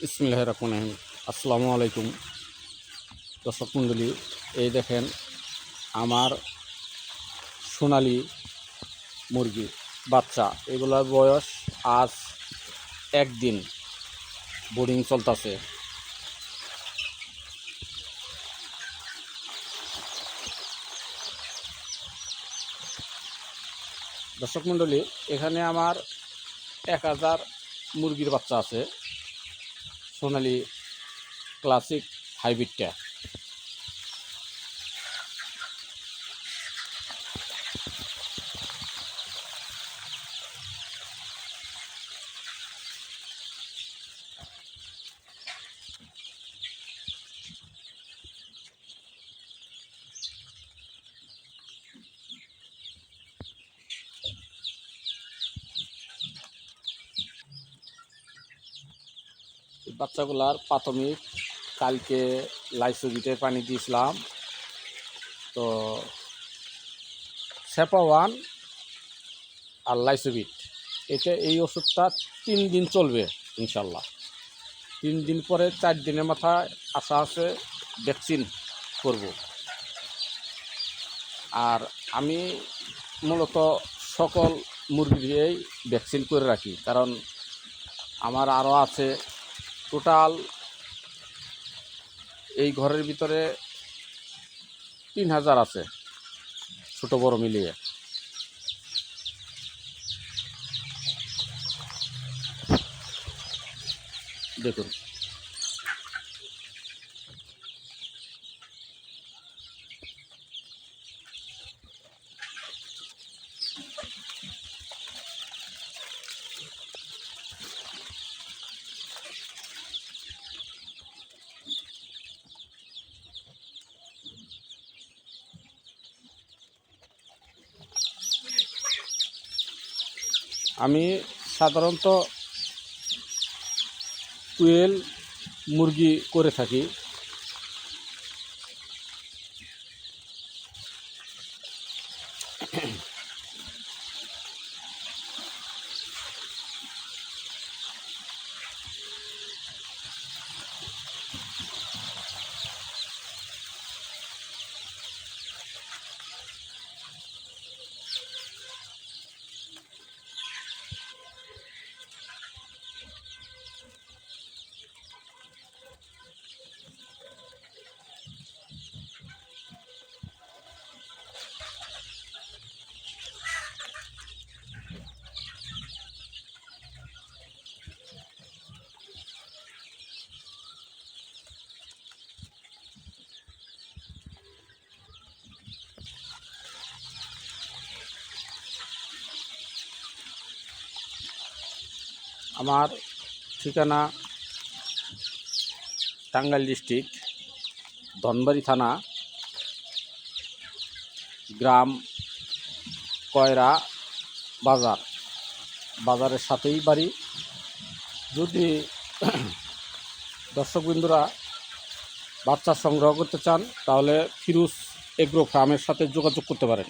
বিসমিল্লাহির রহমানির রহিম। আসসালামু আলাইকুম দর্শক মণ্ডলী, এই দেখেন আমার সোনালী মুরগি বাচ্চা, এগুলোর বয়স আজ একদিন বোর্ডিং চলতেছে। দর্শক মণ্ডলী, এখানে আমার 1000 মুরগির বাচ্চা আছে, সোনালী ক্লাসিক হাইব্রিডটা। বাচ্চাগুলার প্রাথমিক কালকে লাইসোবিটের পানি দিয়েছিলাম, তো সেপা-1 আর লাইসোবিট, এই ওষুধটা 3 দিন চলবে ইনশাল্লাহ। 3 দিন পরে 4 দিনের মাথায় আশা আছে ভ্যাকসিন করব। আর আমি মূলত সকল মুরগিরই ভ্যাকসিন করে রাখি, কারণ আমার আরও আছে টোটাল এই ঘরের ভিতরে 3000 আছে, ছোট বড় মিলিয়ে। দেখুন, আমি সাধারণত 12 মুরগি করে থাকি। আমার ঠিকানা টাঙ্গাইল ডিস্ট্রিক্ট, ধনবাড়ি থানা, গ্রাম কয়রা বাজারের সাথেই বাড়ি। যদি দর্শকবৃন্দরা বাচ্চা সংগ্রহ করতে চান, তাহলে ফিরোজ এগ্রো ফার্মের সাথে যোগাযোগ করতে পারেন।